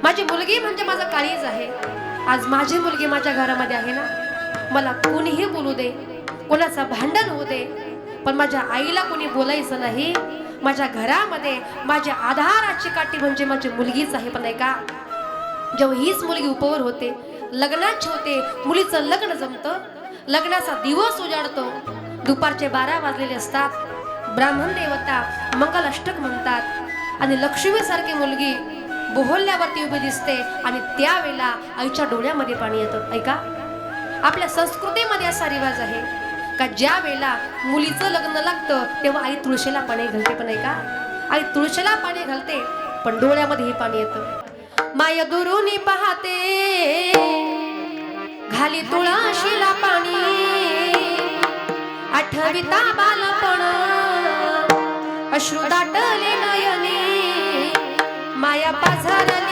माझी मुलगी म्हणजे माझा काळीज आहे। आज माझी मुलगी माझ्या घरामध्ये आहे ना, मला कोणीही बोलू दे, कोणाचं भांडण होऊ दे, पण माझ्या आईला कोणी बोलायचं नाही। माझ्या घरामध्ये माझ्या आधाराची काठी म्हणजे माझी मुलगीच आहे। पण ऐका, जेव्हा हीच मुलगी उपवर होते, लग्नाची होते, मुलीचं लग्न जमतं, लग्नाचा दिवस उजाडतो, दुपारचे 12 वाजलेले असतात, ब्राह्मण देवता मंगलाष्टक म्हणतात आणि लक्ष्मीसारखी मुलगी बोहल्यावरती उभी दिसते आणि त्यावेळेला आईच्या डोळ्यामध्ये पाणी येतं। ऐका, आपल्या संस्कृतीमध्ये असा रिवाज आहे का ज्या वेळेला मुलीचं लग्न लागतं तेव्हा आई तुळशीला पाणी घालते। पण ऐका, आई तुळशीला पाणी घालते पण डोळ्यामध्ये हे पाणी येतं। माय दुरुनी पाहते घाली तुळशीला पाणी, आठविता बालपण अश्रू दाटले नयने, माया पाझरली